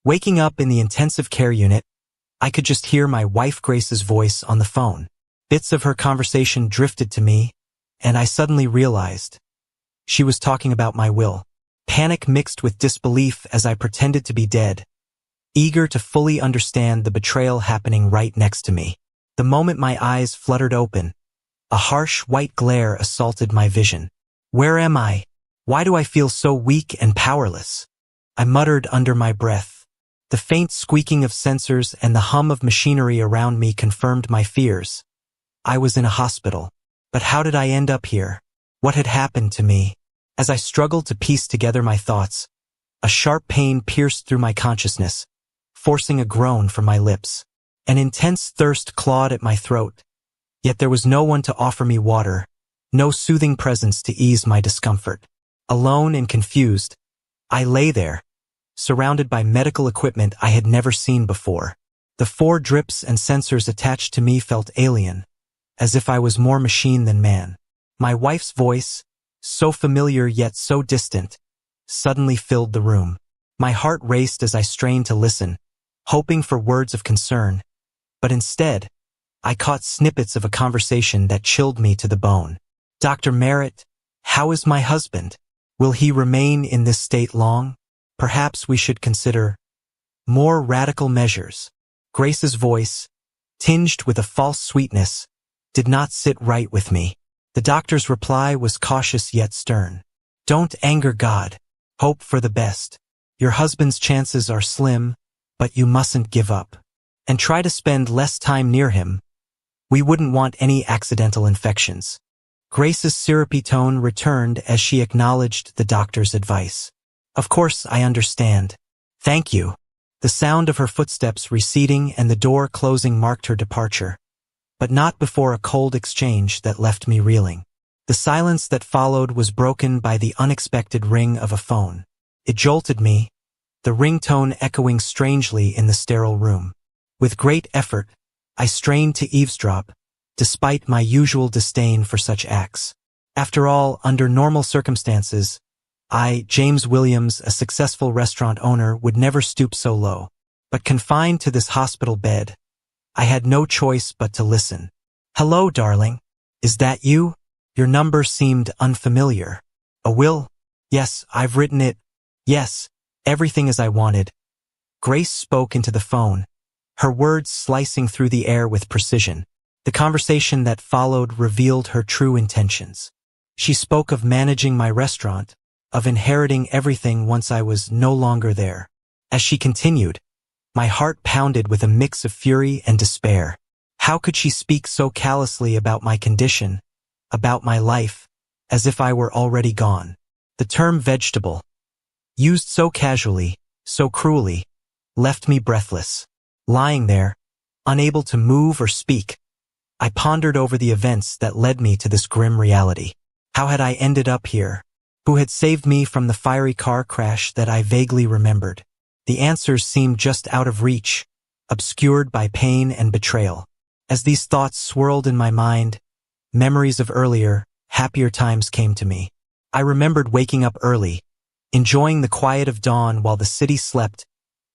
Waking up in the intensive care unit, I could just hear my wife Grace's voice on the phone. Bits of her conversation drifted to me, and I suddenly realized she was talking about my will. Panic mixed with disbelief as I pretended to be dead, eager to fully understand the betrayal happening right next to me. The moment my eyes fluttered open, a harsh white glare assaulted my vision. Where am I? Why do I feel so weak and powerless? I muttered under my breath. The faint squeaking of sensors and the hum of machinery around me confirmed my fears. I was in a hospital. But how did I end up here? What had happened to me? As I struggled to piece together my thoughts, a sharp pain pierced through my consciousness, forcing a groan from my lips. An intense thirst clawed at my throat, yet there was no one to offer me water, no soothing presence to ease my discomfort. Alone and confused, I lay there, surrounded by medical equipment I had never seen before. The 4 drips and sensors attached to me felt alien, as if I was more machine than man. My wife's voice, so familiar yet so distant, suddenly filled the room. My heart raced as I strained to listen, hoping for words of concern, but instead, I caught snippets of a conversation that chilled me to the bone. "Dr. Merritt, how is my husband? Will he remain in this state long? Perhaps we should consider more radical measures." Grace's voice, tinged with a false sweetness, did not sit right with me. The doctor's reply was cautious yet stern. "Don't anger God. Hope for the best. Your husband's chances are slim, but you mustn't give up. And try to spend less time near him. We wouldn't want any accidental infections." Grace's syrupy tone returned as she acknowledged the doctor's advice. "Of course, I understand. Thank you." The sound of her footsteps receding and the door closing marked her departure, but not before a cold exchange that left me reeling. The silence that followed was broken by the unexpected ring of a phone. It jolted me, the ringtone echoing strangely in the sterile room. With great effort, I strained to eavesdrop, despite my usual disdain for such acts. After all, under normal circumstances, I, James Williams, a successful restaurant owner, would never stoop so low. But confined to this hospital bed, I had no choice but to listen. "Hello, darling. Is that you? Your number seemed unfamiliar." "A will? Yes, I've written it. Yes, everything as I wanted." Grace spoke into the phone, her words slicing through the air with precision. The conversation that followed revealed her true intentions. She spoke of managing my restaurant, of inheriting everything once I was no longer there. As she continued, my heart pounded with a mix of fury and despair. How could she speak so callously about my condition, about my life, as if I were already gone? The term vegetable, used so casually, so cruelly, left me breathless. Lying there, unable to move or speak, I pondered over the events that led me to this grim reality. How had I ended up here? Who had saved me from the fiery car crash that I vaguely remembered? The answers seemed just out of reach, obscured by pain and betrayal. As these thoughts swirled in my mind, memories of earlier, happier times came to me. I remembered waking up early, enjoying the quiet of dawn while the city slept,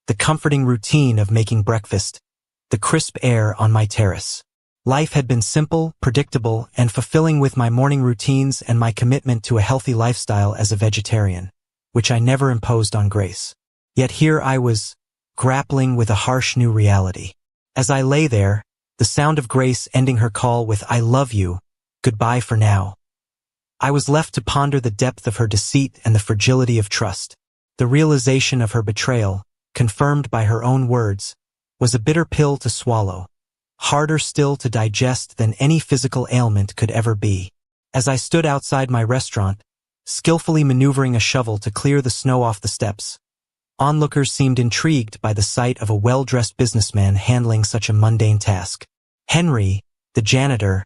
the comforting routine of making breakfast, the crisp air on my terrace. Life had been simple, predictable, and fulfilling with my morning routines and my commitment to a healthy lifestyle as a vegetarian, which I never imposed on Grace. Yet here I was, grappling with a harsh new reality. As I lay there, the sound of Grace ending her call with "I love you, goodbye for now," I was left to ponder the depth of her deceit and the fragility of trust. The realization of her betrayal, confirmed by her own words, was a bitter pill to swallow, harder still to digest than any physical ailment could ever be. As I stood outside my restaurant, skillfully maneuvering a shovel to clear the snow off the steps, onlookers seemed intrigued by the sight of a well-dressed businessman handling such a mundane task. Henry, the janitor,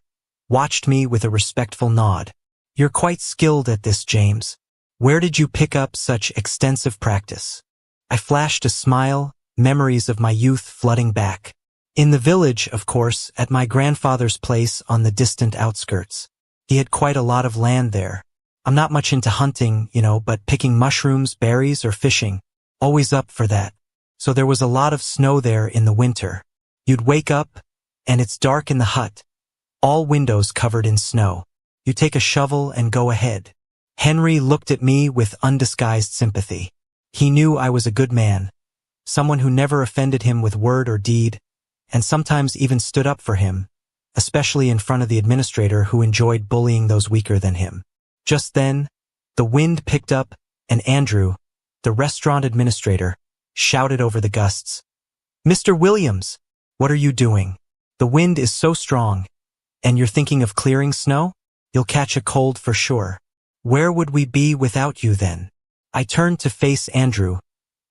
watched me with a respectful nod. "You're quite skilled at this, James. Where did you pick up such extensive practice?" I flashed a smile, memories of my youth flooding back. "In the village, of course, at my grandfather's place on the distant outskirts. He had quite a lot of land there. I'm not much into hunting, but picking mushrooms, berries, or fishing. Always up for that." So there was a lot of snow there in the winter. You'd wake up, and it's dark in the hut, all windows covered in snow. You take a shovel and go ahead. Henry looked at me with undisguised sympathy. He knew I was a good man, someone who never offended him with word or deed, and sometimes even stood up for him, especially in front of the administrator who enjoyed bullying those weaker than him. Just then, the wind picked up, and Andrew, the restaurant administrator, shouted over the gusts. "Mr. Williams, what are you doing? The wind is so strong, and you're thinking of clearing snow? You'll catch a cold for sure. Where would we be without you then?" I turned to face Andrew,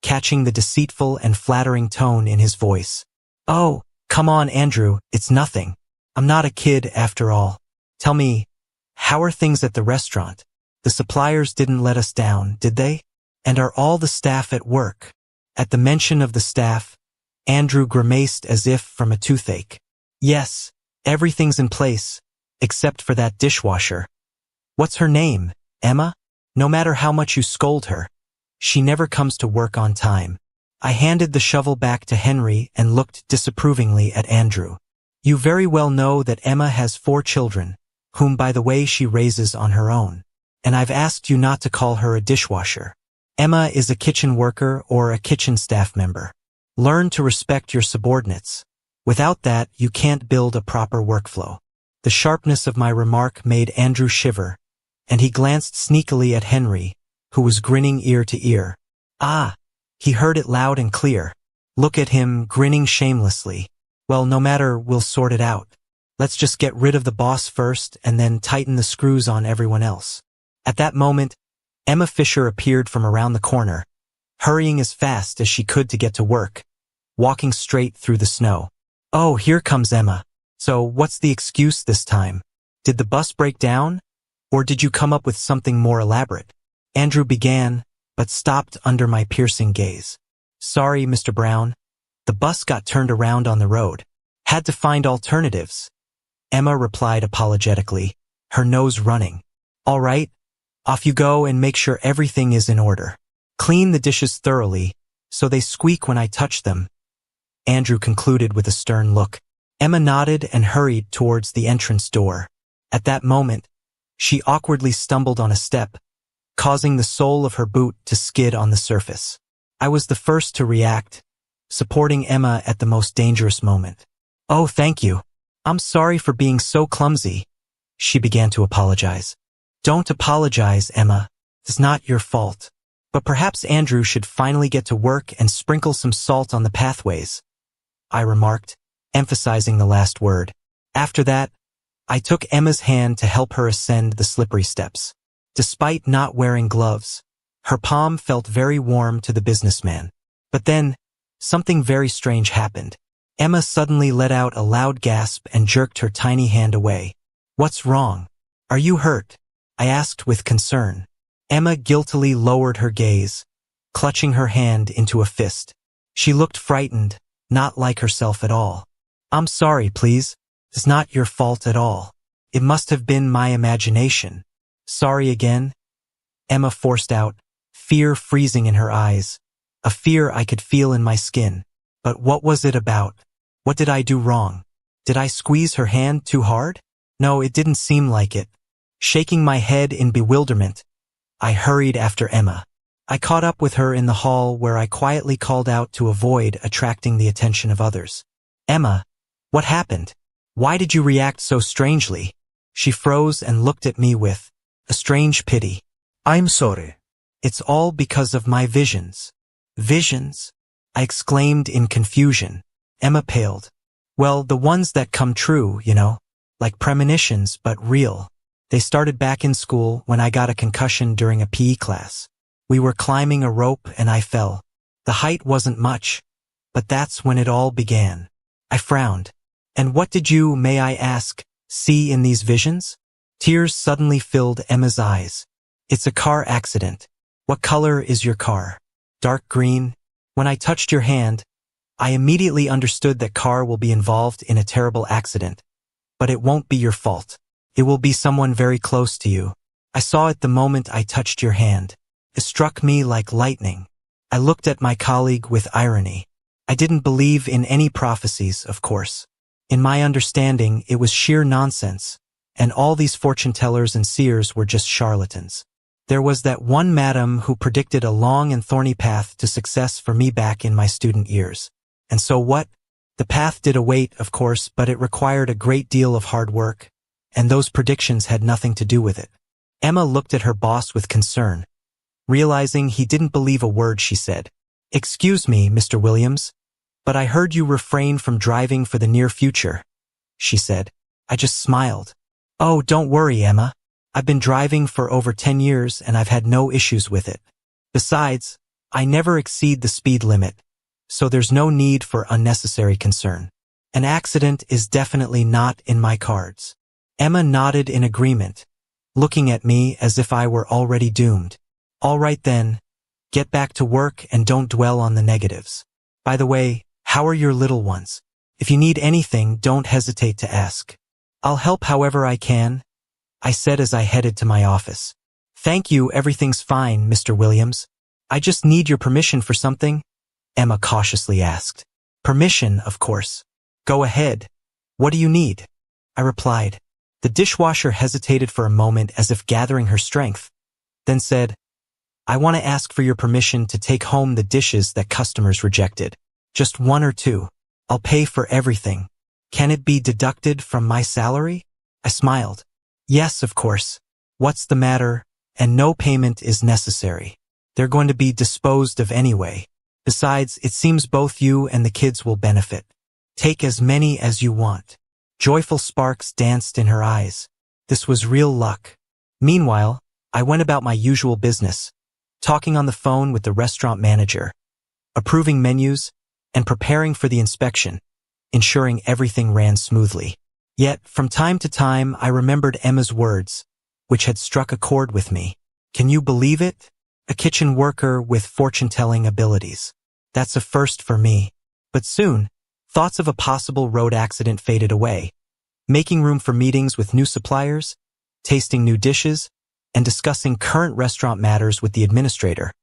catching the deceitful and flattering tone in his voice. "Oh, come on, Andrew, it's nothing. I'm not a kid after all. Tell me, how are things at the restaurant? The suppliers didn't let us down, did they? And are all the staff at work?" At the mention of the staff, Andrew grimaced as if from a toothache. "Yes, everything's in place, except for that dishwasher. What's her name, Emma? No matter how much you scold her, she never comes to work on time." I handed the shovel back to Henry and looked disapprovingly at Andrew. "You very well know that Emma has 4 children, whom by the way she raises on her own. And I've asked you not to call her a dishwasher. Emma is a kitchen worker or a kitchen staff member. Learn to respect your subordinates. Without that, you can't build a proper workflow." The sharpness of my remark made Andrew shiver, and he glanced sneakily at Henry, who was grinning ear to ear. Ah, he heard it loud and clear. Look at him, grinning shamelessly. "Well, no matter, we'll sort it out. Let's just get rid of the boss first and then tighten the screws on everyone else." At that moment, Emma Fisher appeared from around the corner, hurrying as fast as she could to get to work, walking straight through the snow. "Oh, here comes Emma. So what's the excuse this time? Did the bus break down? Or did you come up with something more elaborate?" Andrew began, but stopped under my piercing gaze. "Sorry, Mr. Brown. The bus got turned around on the road. Had to find alternatives," Emma replied apologetically, her nose running. "All right, off you go and make sure everything is in order. Clean the dishes thoroughly, so they squeak when I touch them," Andrew concluded with a stern look. Emma nodded and hurried towards the entrance door. At that moment, she awkwardly stumbled on a step, causing the sole of her boot to skid on the surface. I was the first to react, supporting Emma at the most dangerous moment. "Oh, thank you. I'm sorry for being so clumsy," she began to apologize. "Don't apologize, Emma. It's not your fault. But perhaps Andrew should finally get to work and sprinkle some salt on the pathways," I remarked, emphasizing the last word. After that, I took Emma's hand to help her ascend the slippery steps. Despite not wearing gloves, her palm felt very warm to the businessman. But then, something very strange happened. Emma suddenly let out a loud gasp and jerked her tiny hand away. "What's wrong? Are you hurt?" I asked with concern. Emma guiltily lowered her gaze, clutching her hand into a fist. She looked frightened, not like herself at all. "I'm sorry, please. It's not your fault at all. It must have been my imagination." "Sorry again," Emma forced out, fear freezing in her eyes, a fear I could feel in my skin. But what was it about? What did I do wrong? Did I squeeze her hand too hard? No, it didn't seem like it. Shaking my head in bewilderment, I hurried after Emma. I caught up with her in the hall where I quietly called out to avoid attracting the attention of others. "Emma, what happened? Why did you react so strangely?" She froze and looked at me with a strange pity. "I'm sorry." "It's all because of my visions." "Visions?" I exclaimed in confusion. Emma paled. "Well, the ones that come true, you know, like premonitions, but real. They started back in school when I got a concussion during a PE class. We were climbing a rope and I fell. The height wasn't much, but that's when it all began." I frowned. "And what did you, may I ask, see in these visions?" Tears suddenly filled Emma's eyes. "It's a car accident." "What color is your car?" "Dark green." "When I touched your hand, I immediately understood that car will be involved in a terrible accident. But it won't be your fault. It will be someone very close to you. I saw it the moment I touched your hand. It struck me like lightning. I looked at my colleague with irony. I didn't believe in any prophecies, of course. In my understanding, it was sheer nonsense, and all these fortune tellers and seers were just charlatans. There was that one madam who predicted a long and thorny path to success for me back in my student years. And so what? The path did await, of course, but it required a great deal of hard work, and those predictions had nothing to do with it. Emma looked at her boss with concern. Realizing he didn't believe a word she said. "Excuse me, Mr. Williams, but I heard you refrain from driving for the near future," she said. I just smiled. "Oh, don't worry, Emma. I've been driving for over 10 years and I've had no issues with it. Besides, I never exceed the speed limit, so there's no need for unnecessary concern. An accident is definitely not in my cards." Emma nodded in agreement, looking at me as if I were already doomed. "All right then, get back to work and don't dwell on the negatives. By the way, how are your little ones? If you need anything, don't hesitate to ask. I'll help however I can," I said as I headed to my office. "Thank you, everything's fine, Mr. Williams. I just need your permission for something," Emma cautiously asked. "Permission, of course. Go ahead. What do you need?" I replied. The dishwasher hesitated for a moment as if gathering her strength, then said, "I want to ask for your permission to take home the dishes that customers rejected. Just one or two. I'll pay for everything. Can it be deducted from my salary?" I smiled. "Yes, of course. What's the matter? And no payment is necessary. They're going to be disposed of anyway. Besides, it seems both you and the kids will benefit. Take as many as you want." Joyful sparks danced in her eyes. This was real luck. Meanwhile, I went about my usual business, talking on the phone with the restaurant manager, approving menus, and preparing for the inspection, ensuring everything ran smoothly. Yet, from time to time, I remembered Emma's words, which had struck a chord with me. Can you believe it? A kitchen worker with fortune-telling abilities. That's a first for me. But soon, thoughts of a possible road accident faded away, making room for meetings with new suppliers, tasting new dishes, and discussing current restaurant matters with the administrator,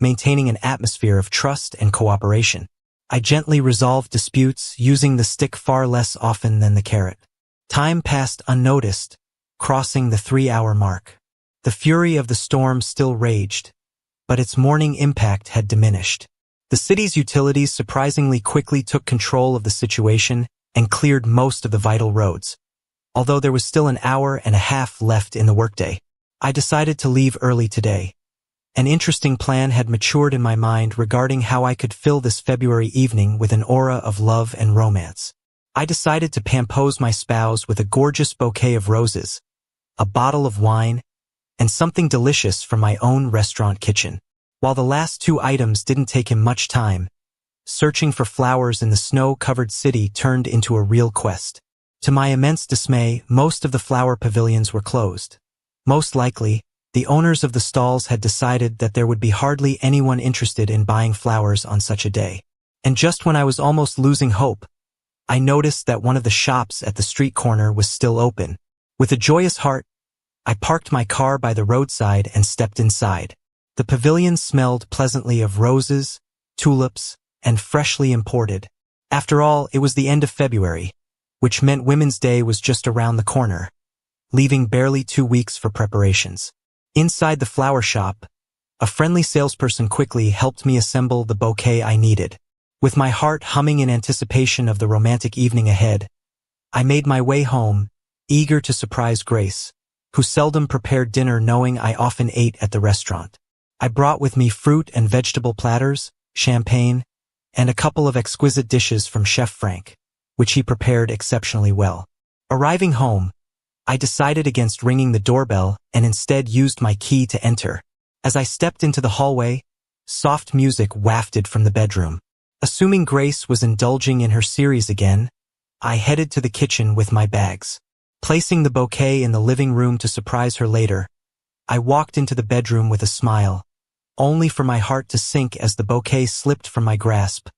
maintaining an atmosphere of trust and cooperation. I gently resolved disputes, using the stick far less often than the carrot. Time passed unnoticed, crossing the 3-hour mark. The fury of the storm still raged, but its morning impact had diminished. The city's utilities surprisingly quickly took control of the situation and cleared most of the vital roads. Although there was still an hour and a half left in the workday, I decided to leave early today. An interesting plan had matured in my mind regarding how I could fill this February evening with an aura of love and romance. I decided to pampose my spouse with a gorgeous bouquet of roses, a bottle of wine, and something delicious from my own restaurant kitchen. While the last two items didn't take him much time, searching for flowers in the snow-covered city turned into a real quest. To my immense dismay, most of the flower pavilions were closed. Most likely, the owners of the stalls had decided that there would be hardly anyone interested in buying flowers on such a day. And just when I was almost losing hope, I noticed that one of the shops at the street corner was still open. With a joyous heart, I parked my car by the roadside and stepped inside. The pavilion smelled pleasantly of roses, tulips, and freshly imported. After all, it was the end of February, which meant Women's Day was just around the corner, leaving barely 2 weeks for preparations. Inside the flower shop, a friendly salesperson quickly helped me assemble the bouquet I needed. With my heart humming in anticipation of the romantic evening ahead, I made my way home, eager to surprise Grace, who seldom prepared dinner knowing I often ate at the restaurant. I brought with me fruit and vegetable platters, champagne, and a couple of exquisite dishes from Chef Frank, which he prepared exceptionally well. Arriving home, I decided against ringing the doorbell and instead used my key to enter. As I stepped into the hallway, soft music wafted from the bedroom. Assuming Grace was indulging in her series again, I headed to the kitchen with my bags. Placing the bouquet in the living room to surprise her later, I walked into the bedroom with a smile, only for my heart to sink as the bouquet slipped from my grasp,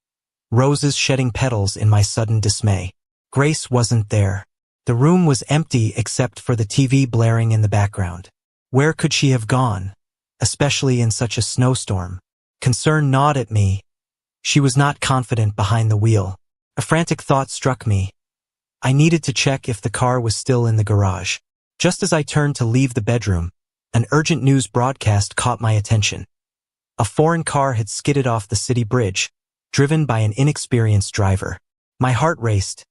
roses shedding petals in my sudden dismay. Grace wasn't there. The room was empty except for the TV blaring in the background. Where could she have gone, especially in such a snowstorm? Concern gnawed at me. She was not confident behind the wheel. A frantic thought struck me. I needed to check if the car was still in the garage. Just as I turned to leave the bedroom, an urgent news broadcast caught my attention. A foreign car had skidded off the city bridge, driven by an inexperienced driver. My heart raced.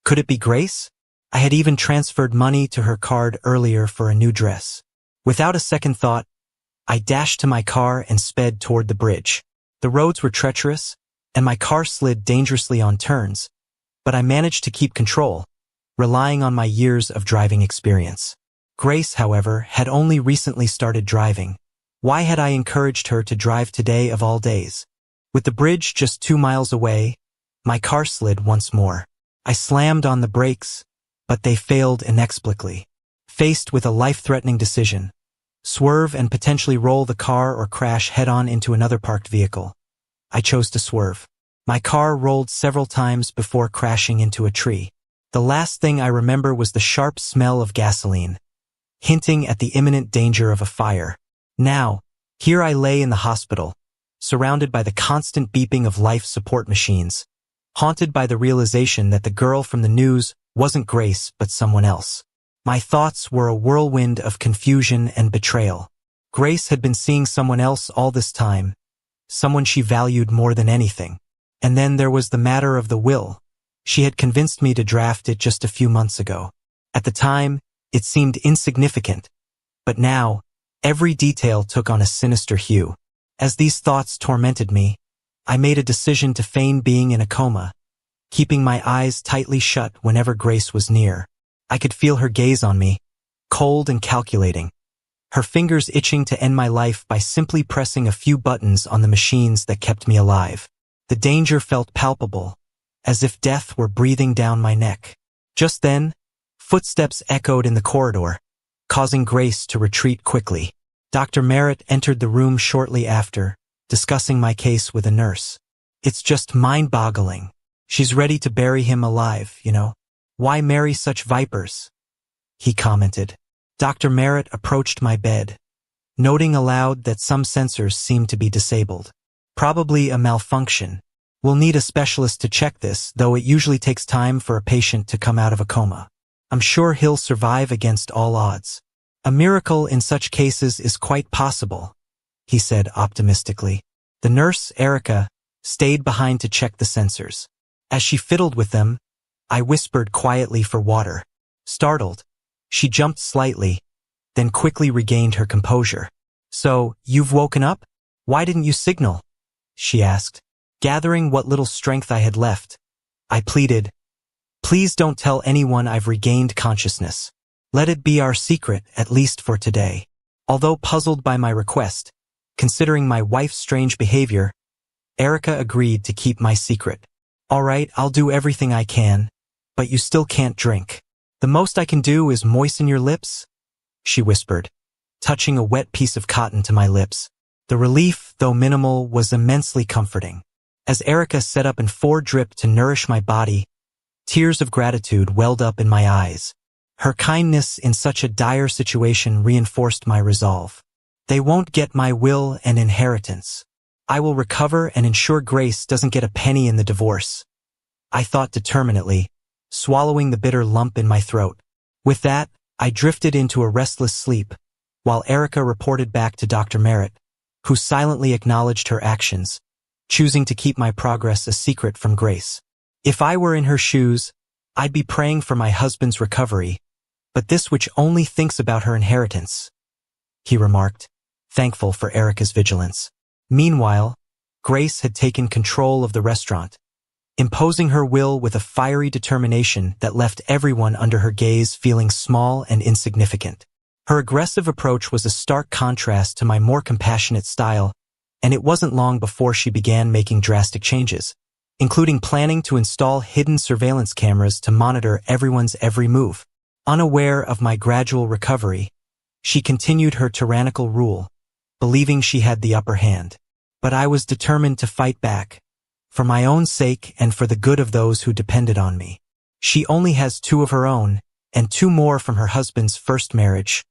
Could it be Grace? I had even transferred money to her card earlier for a new dress. Without a second thought, I dashed to my car and sped toward the bridge. The roads were treacherous, and my car slid dangerously on turns, but I managed to keep control, relying on my years of driving experience. Grace, however, had only recently started driving. Why had I encouraged her to drive today of all days? With the bridge just 2 miles away, my car slid once more. I slammed on the brakes, but they failed inexplicably. Faced with a life-threatening decision, swerve and potentially roll the car or crash head-on into another parked vehicle, I chose to swerve. My car rolled several times before crashing into a tree. The last thing I remember was the sharp smell of gasoline, hinting at the imminent danger of a fire. Now, here I lay in the hospital, surrounded by the constant beeping of life support machines, haunted by the realization that the girl from the news wasn't Grace but someone else. My thoughts were a whirlwind of confusion and betrayal. Grace had been seeing someone else all this time, someone she valued more than anything. And then there was the matter of the will. She had convinced me to draft it just a few months ago. At the time, it seemed insignificant, but now, every detail took on a sinister hue. As these thoughts tormented me, I made a decision to feign being in a coma, keeping my eyes tightly shut whenever Grace was near. I could feel her gaze on me, cold and calculating, her fingers itching to end my life by simply pressing a few buttons on the machines that kept me alive. The danger felt palpable, as if death were breathing down my neck. Just then, footsteps echoed in the corridor, causing Grace to retreat quickly. Dr. Merritt entered the room shortly after, discussing my case with a nurse. It's just mind-boggling. She's ready to bury him alive, you know. Why marry such vipers? He commented. Dr. Merritt approached my bed, noting aloud that some sensors seemed to be disabled. Probably a malfunction. We'll need a specialist to check this, though it usually takes time for a patient to come out of a coma. I'm sure he'll survive against all odds. A miracle in such cases is quite possible, he said optimistically. The nurse, Erica, stayed behind to check the sensors. As she fiddled with them, I whispered quietly for water. Startled, she jumped slightly, then quickly regained her composure. So, you've woken up? Why didn't you signal? She asked. Gathering what little strength I had left, I pleaded, please don't tell anyone I've regained consciousness. Let it be our secret, at least for today. Although puzzled by my request, considering my wife's strange behavior, Erica agreed to keep my secret. All right, I'll do everything I can, but you still can't drink. The most I can do is moisten your lips, she whispered, touching a wet piece of cotton to my lips. The relief, though minimal, was immensely comforting. As Erica set up an 4-drip to nourish my body, tears of gratitude welled up in my eyes. Her kindness in such a dire situation reinforced my resolve. They won't get my will and inheritance. I will recover and ensure Grace doesn't get a penny in the divorce, I thought determinedly, swallowing the bitter lump in my throat. With that, I drifted into a restless sleep, while Erica reported back to Dr. Merritt, who silently acknowledged her actions, choosing to keep my progress a secret from Grace. If I were in her shoes, I'd be praying for my husband's recovery, but this witch only thinks about her inheritance, he remarked, thankful for Erica's vigilance. Meanwhile, Grace had taken control of the restaurant, imposing her will with a fiery determination that left everyone under her gaze feeling small and insignificant. Her aggressive approach was a stark contrast to my more compassionate style, and it wasn't long before she began making drastic changes, including planning to install hidden surveillance cameras to monitor everyone's every move. Unaware of my gradual recovery, she continued her tyrannical rule, believing she had the upper hand. But I was determined to fight back, for my own sake and for the good of those who depended on me. She only has 2 of her own, and 2 more from her husband's first marriage,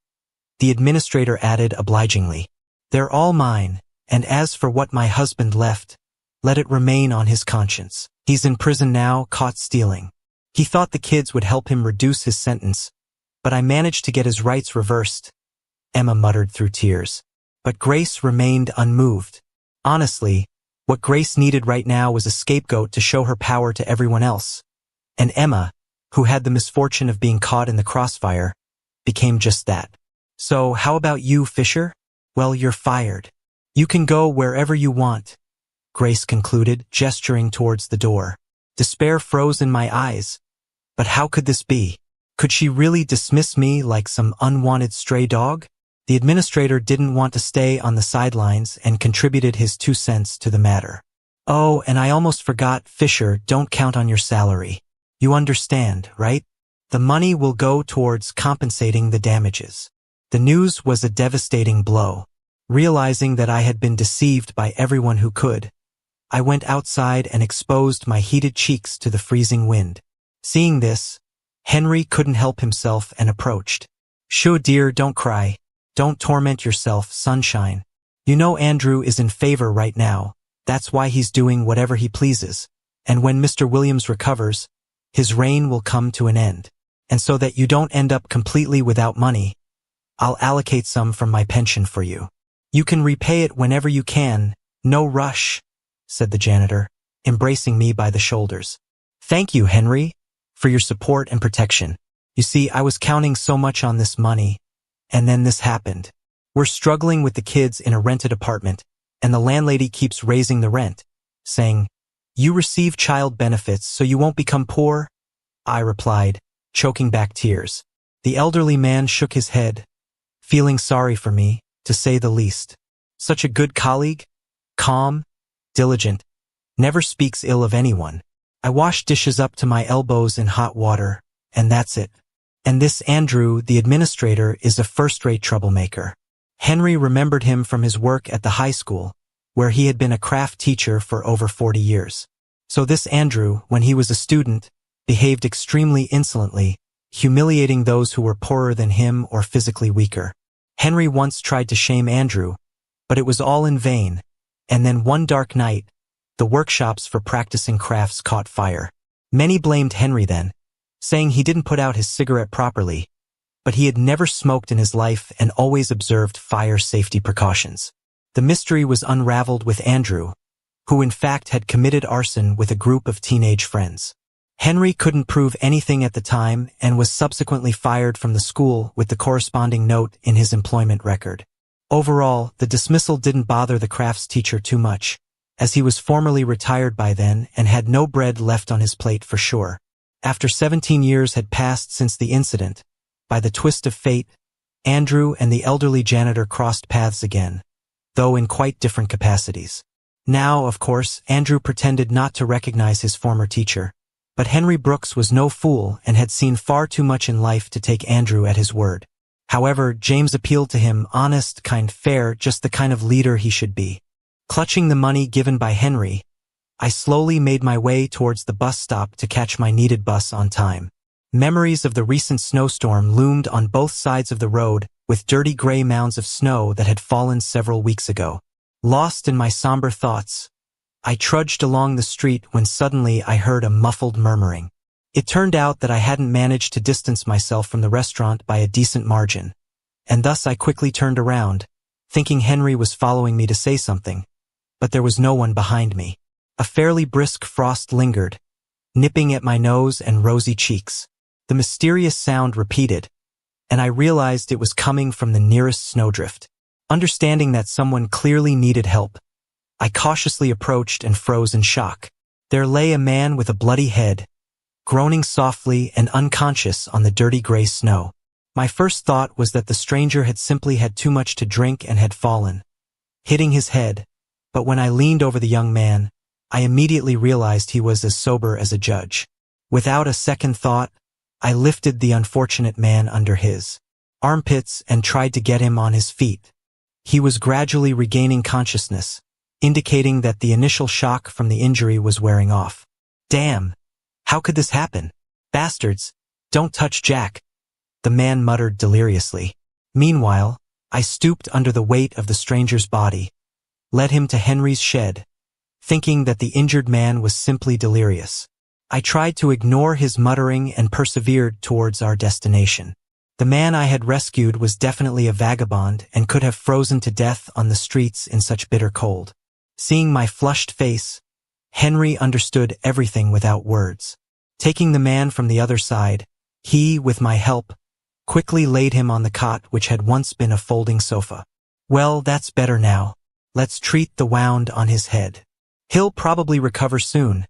the administrator added obligingly. They're all mine, And as for what my husband left, let it remain on his conscience. He's in prison now, caught stealing. He thought the kids would help him reduce his sentence, but I managed to get his rights reversed," Emma muttered through tears. But Grace remained unmoved. Honestly, what Grace needed right now was a scapegoat to show her power to everyone else. And Emma, who had the misfortune of being caught in the crossfire, became just that. "So how about you, Fisher? Well, you're fired. You can go wherever you want," Grace concluded, gesturing towards the door. Despair froze in my eyes. But how could this be? Could she really dismiss me like some unwanted stray dog? The administrator didn't want to stay on the sidelines and contributed his 2 cents to the matter. "Oh, and I almost forgot, Fisher, don't count on your salary. You understand, right? The money will go towards compensating the damages." The news was a devastating blow. Realizing that I had been deceived by everyone who could, I went outside and exposed my heated cheeks to the freezing wind. Seeing this, Henry couldn't help himself and approached. "Sure, dear, don't cry. Don't torment yourself, sunshine. You know Andrew is in favor right now. That's why he's doing whatever he pleases. And when Mr. Williams recovers, his reign will come to an end. And so that you don't end up completely without money, I'll allocate some from my pension for you. You can repay it whenever you can, no rush," said the janitor, embracing me by the shoulders. "Thank you, Henry, for your support and protection. You see, I was counting so much on this money, and then this happened. We're struggling with the kids in a rented apartment, and the landlady keeps raising the rent, saying, 'You receive child benefits so you won't become poor?' I replied, choking back tears. The elderly man shook his head, feeling sorry for me, to say the least. Such a good colleague, calm, diligent, never speaks ill of anyone. I wash dishes up to my elbows in hot water, and that's it. And this Andrew, the administrator, is a first-rate troublemaker." Henry remembered him from his work at the high school, where he had been a craft teacher for over 40 years. So this Andrew, when he was a student, behaved extremely insolently, humiliating those who were poorer than him or physically weaker. Henry once tried to shame Andrew, but it was all in vain, and then one dark night, the workshops for practicing crafts caught fire. Many blamed Henry then, saying he didn't put out his cigarette properly, but he had never smoked in his life and always observed fire safety precautions. The mystery was unraveled with Andrew, who in fact had committed arson with a group of teenage friends. Henry couldn't prove anything at the time and was subsequently fired from the school with the corresponding note in his employment record. Overall, the dismissal didn't bother the crafts teacher too much, as he was formerly retired by then and had no bread left on his plate for sure. After 17 years had passed since the incident, by the twist of fate, Andrew and the elderly janitor crossed paths again, though in quite different capacities. Now, of course, Andrew pretended not to recognize his former teacher, but Henry Brooks was no fool and had seen far too much in life to take Andrew at his word. However, James appealed to him, honest, kind, fair, just the kind of leader he should be. Clutching the money given by Henry, I slowly made my way towards the bus stop to catch my needed bus on time. Memories of the recent snowstorm loomed on both sides of the road, with dirty gray mounds of snow that had fallen several weeks ago. Lost in my somber thoughts, I trudged along the street when suddenly I heard a muffled murmuring. It turned out that I hadn't managed to distance myself from the restaurant by a decent margin, and thus I quickly turned around, thinking Henry was following me to say something, but there was no one behind me. A fairly brisk frost lingered, nipping at my nose and rosy cheeks. The mysterious sound repeated, and I realized it was coming from the nearest snowdrift. Understanding that someone clearly needed help, I cautiously approached and froze in shock. There lay a man with a bloody head, groaning softly and unconscious on the dirty gray snow. My first thought was that the stranger had simply had too much to drink and had fallen, hitting his head, but when I leaned over the young man, I immediately realized he was as sober as a judge. Without a second thought, I lifted the unfortunate man under his armpits and tried to get him on his feet. He was gradually regaining consciousness, indicating that the initial shock from the injury was wearing off. Damn! How could this happen? Bastards! Don't touch Jack! The man muttered deliriously. Meanwhile, I stooped under the weight of the stranger's body, led him to Henry's shed, thinking that the injured man was simply delirious. I tried to ignore his muttering and persevered towards our destination. The man I had rescued was definitely a vagabond and could have frozen to death on the streets in such bitter cold. Seeing my flushed face, Henry understood everything without words. Taking the man from the other side, he, with my help, quickly laid him on the cot which had once been a folding sofa. Well, that's better now. Let's treat the wound on his head. He'll probably recover soon,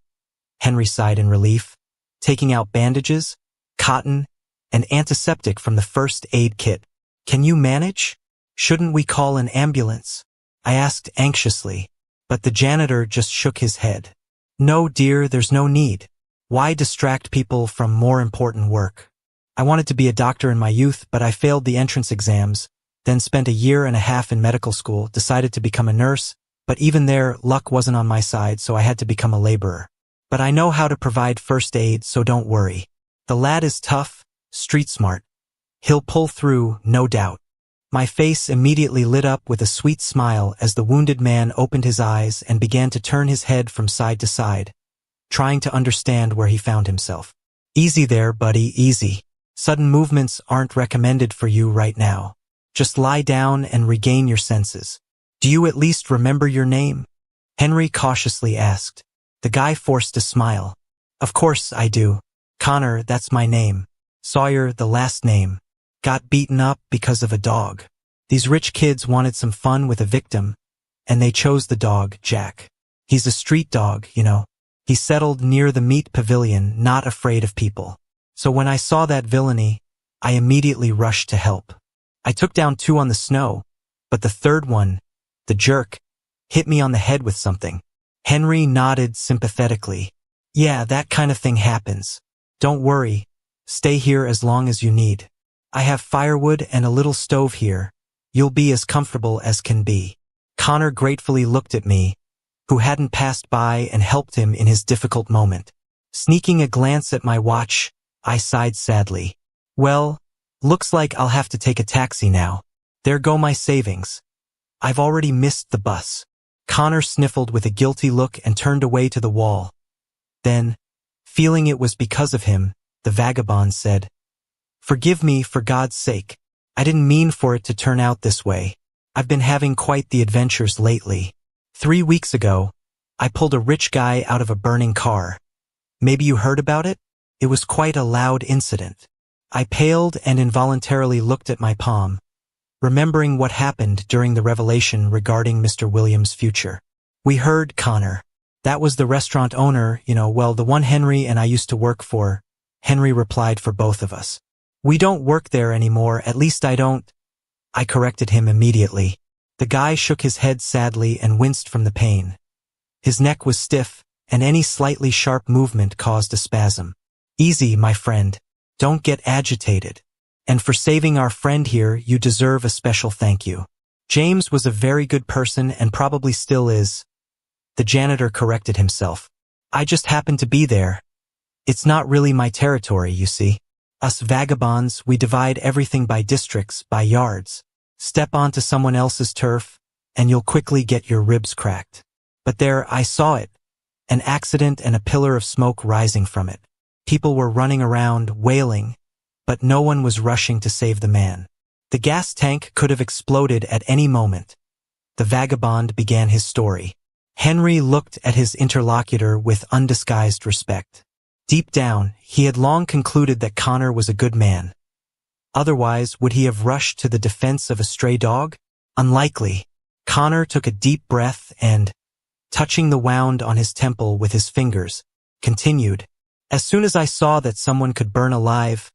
Henry sighed in relief, taking out bandages, cotton, and antiseptic from the first aid kit. Can you manage? Shouldn't we call an ambulance? I asked anxiously, but the janitor just shook his head. No, dear, there's no need. Why distract people from more important work? I wanted to be a doctor in my youth, but I failed the entrance exams, then spent a year and a half in medical school, decided to become a nurse, but even there, luck wasn't on my side, so I had to become a laborer. But I know how to provide first aid, so don't worry. The lad is tough, street smart. He'll pull through, no doubt. My face immediately lit up with a sweet smile as the wounded man opened his eyes and began to turn his head from side to side, trying to understand where he found himself. Easy there, buddy, easy. Sudden movements aren't recommended for you right now. Just lie down and regain your senses. Do you at least remember your name? Henry cautiously asked. The guy forced a smile. Of course I do. Connor, that's my name. Sawyer, the last name. Got beaten up because of a dog. These rich kids wanted some fun with a victim, and they chose the dog, Jack. He's a street dog, you know. He settled near the meat pavilion, not afraid of people. So when I saw that villainy, I immediately rushed to help. I took down 2 on the snow, but the third one, the jerk, hit me on the head with something. Henry nodded sympathetically. Yeah, that kind of thing happens. Don't worry. Stay here as long as you need. I have firewood and a little stove here. You'll be as comfortable as can be. Connor gratefully looked at me, who hadn't passed by and helped him in his difficult moment. Sneaking a glance at my watch, I sighed sadly. Well, looks like I'll have to take a taxi now. There go my savings. I've already missed the bus. Connor sniffled with a guilty look and turned away to the wall. Then, feeling it was because of him, the vagabond said, Forgive me, for God's sake. I didn't mean for it to turn out this way. I've been having quite the adventures lately. 3 weeks ago, I pulled a rich guy out of a burning car. Maybe you heard about it? It was quite a loud incident. I paled and involuntarily looked at my palm, remembering what happened during the revelation regarding Mr. Williams' future. We heard, Connor. That was the restaurant owner, the one Henry and I used to work for. Henry replied for both of us. We don't work there anymore, at least I don't. I corrected him immediately. The guy shook his head sadly and winced from the pain. His neck was stiff, and any slightly sharp movement caused a spasm. Easy, my friend. Don't get agitated. And for saving our friend here, you deserve a special thank you. James was a very good person and probably still is. The janitor corrected himself. I just happened to be there. It's not really my territory, you see. Us vagabonds, we divide everything by districts, by yards. Step onto someone else's turf, and you'll quickly get your ribs cracked. But there, I saw it. An accident and a pillar of smoke rising from it. People were running around, wailing, but no one was rushing to save the man. The gas tank could have exploded at any moment. The vagabond began his story. Henry looked at his interlocutor with undisguised respect. Deep down, he had long concluded that Connor was a good man. Otherwise, would he have rushed to the defense of a stray dog? Unlikely. Connor took a deep breath and, touching the wound on his temple with his fingers, continued. As soon as I saw that someone could burn alive,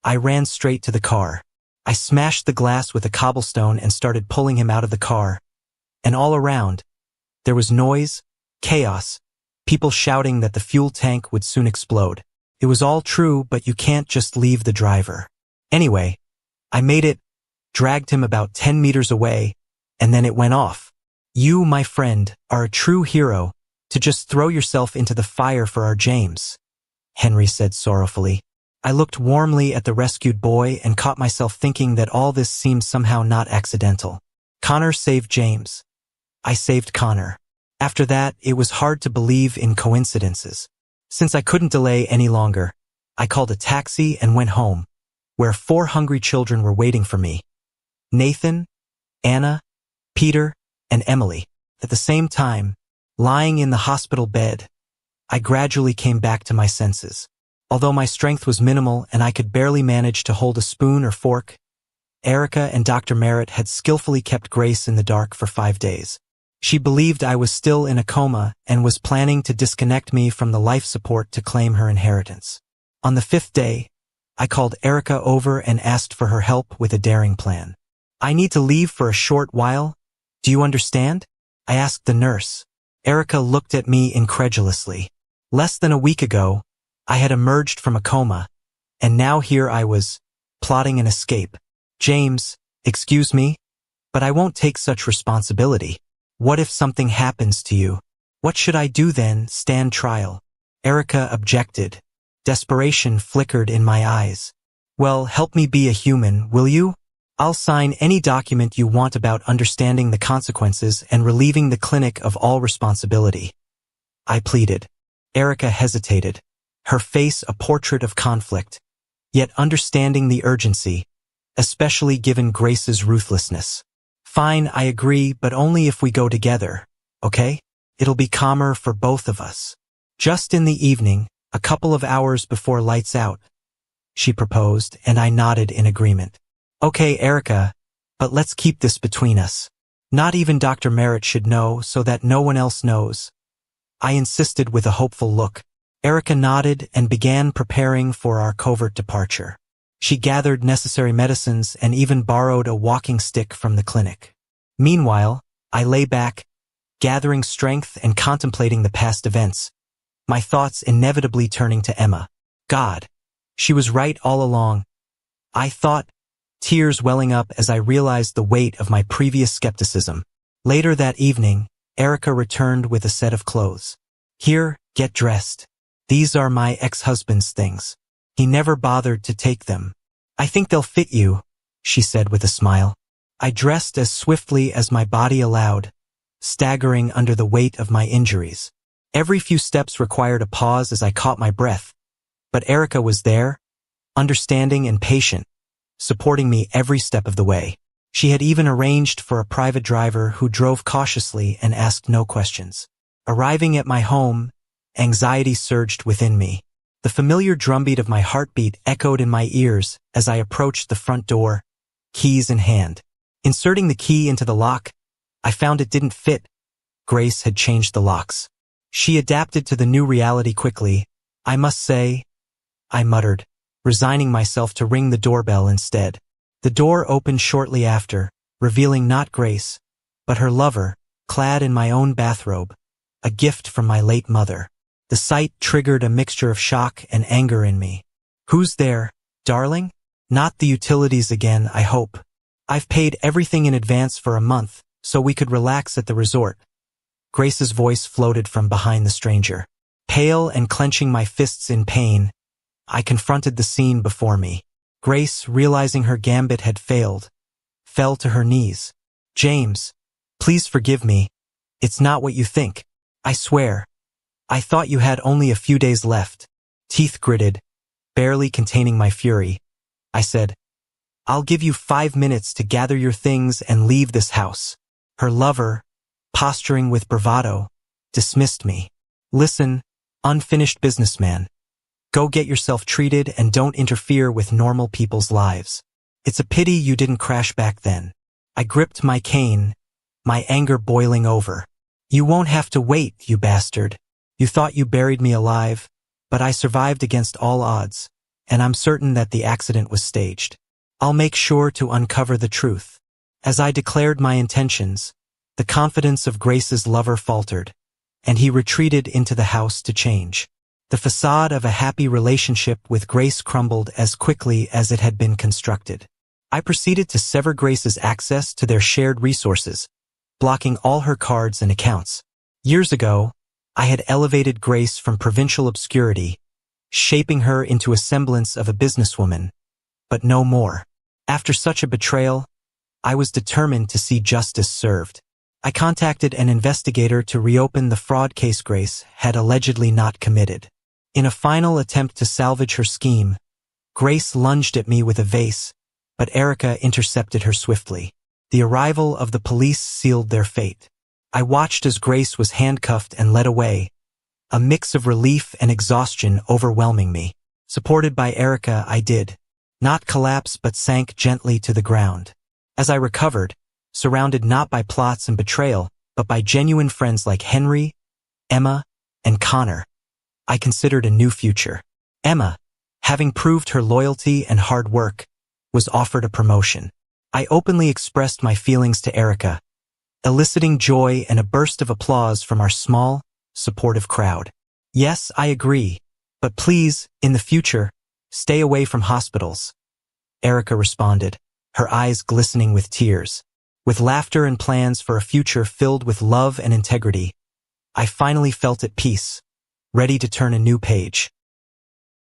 I ran straight to the car. I smashed the glass with a cobblestone and started pulling him out of the car. And all around, there was noise, chaos, people shouting that the fuel tank would soon explode. It was all true, but you can't just leave the driver. Anyway, I made it, dragged him about 10 meters away, and then it went off. You, my friend, are a true hero, to just throw yourself into the fire for our James, Henry said sorrowfully. I looked warmly at the rescued boy and caught myself thinking that all this seemed somehow not accidental. Connor saved James. I saved Connor. After that, it was hard to believe in coincidences. Since I couldn't delay any longer, I called a taxi and went home, where 4 hungry children were waiting for me. Nathan, Anna, Peter, and Emily. At the same time, lying in the hospital bed, I gradually came back to my senses. Although my strength was minimal and I could barely manage to hold a spoon or fork, Erica and Dr. Merritt had skillfully kept Grace in the dark for 5 days. She believed I was still in a coma and was planning to disconnect me from the life support to claim her inheritance. On the 5th day, I called Erica over and asked for her help with a daring plan. "I need to leave for a short while. Do you understand?" I asked the nurse. Erica looked at me incredulously. Less than a week ago, I had emerged from a coma, and now here I was, plotting an escape. "James, excuse me, but I won't take such responsibility. What if something happens to you? What should I do then, stand trial?" Erica objected. Desperation flickered in my eyes. "Well, help me be a human, will you? I'll sign any document you want about understanding the consequences and relieving the clinic of all responsibility," I pleaded. Erica hesitated, her face a portrait of conflict, yet understanding the urgency, especially given Grace's ruthlessness. "Fine, I agree, but only if we go together, okay? It'll be calmer for both of us." Just in the evening, a couple of hours before lights out, she proposed, and I nodded in agreement. "Okay, Erica, but let's keep this between us. Not even Dr. Merritt should know so that no one else knows," I insisted with a hopeful look. Erica nodded and began preparing for our covert departure. She gathered necessary medicines and even borrowed a walking stick from the clinic. Meanwhile, I lay back, gathering strength and contemplating the past events, my thoughts inevitably turning to Emma. God, she was right all along, I thought, tears welling up as I realized the weight of my previous skepticism. Later that evening, Erica returned with a set of clothes. "Here, get dressed. These are my ex-husband's things. He never bothered to take them. I think they'll fit you," she said with a smile. I dressed as swiftly as my body allowed, staggering under the weight of my injuries. Every few steps required a pause as I caught my breath, but Erica was there, understanding and patient, supporting me every step of the way. She had even arranged for a private driver who drove cautiously and asked no questions. Arriving at my home, anxiety surged within me. The familiar drumbeat of my heartbeat echoed in my ears as I approached the front door, keys in hand. Inserting the key into the lock, I found it didn't fit. Grace had changed the locks. She adapted to the new reality quickly, I must say, I muttered, resigning myself to ring the doorbell instead. The door opened shortly after, revealing not Grace, but her lover, clad in my own bathrobe, a gift from my late mother. The sight triggered a mixture of shock and anger in me. "Who's there, darling? Not the utilities again, I hope. I've paid everything in advance for a month, so we could relax at the resort." Grace's voice floated from behind the stranger. Pale and clenching my fists in pain, I confronted the scene before me. Grace, realizing her gambit had failed, fell to her knees. "James, please forgive me. It's not what you think. I swear. I thought you had only a few days left." Teeth gritted, barely containing my fury, I said, "I'll give you 5 minutes to gather your things and leave this house." Her lover, posturing with bravado, dismissed me. "Listen, unfinished businessman. Go get yourself treated and don't interfere with normal people's lives. It's a pity you didn't crash back then." I gripped my cane, my anger boiling over. "You won't have to wait, you bastard. You thought you buried me alive, but I survived against all odds, and I'm certain that the accident was staged. I'll make sure to uncover the truth." As I declared my intentions, the confidence of Grace's lover faltered, and he retreated into the house to change. The facade of a happy relationship with Grace crumbled as quickly as it had been constructed. I proceeded to sever Grace's access to their shared resources, blocking all her cards and accounts. Years ago, I had elevated Grace from provincial obscurity, shaping her into a semblance of a businesswoman, but no more. After such a betrayal, I was determined to see justice served. I contacted an investigator to reopen the fraud case Grace had allegedly not committed. In a final attempt to salvage her scheme, Grace lunged at me with a vase, but Erica intercepted her swiftly. The arrival of the police sealed their fate. I watched as Grace was handcuffed and led away, a mix of relief and exhaustion overwhelming me. Supported by Erica, I did not collapse but sank gently to the ground. As I recovered, surrounded not by plots and betrayal, but by genuine friends like Henry, Emma, and Connor, I considered a new future. Emma, having proved her loyalty and hard work, was offered a promotion. I openly expressed my feelings to Erica, eliciting joy and a burst of applause from our small, supportive crowd. Yes, I agree, but please, in the future, stay away from hospitals, Erica responded, her eyes glistening with tears. With laughter and plans for a future filled with love and integrity, I finally felt at peace, ready to turn a new page.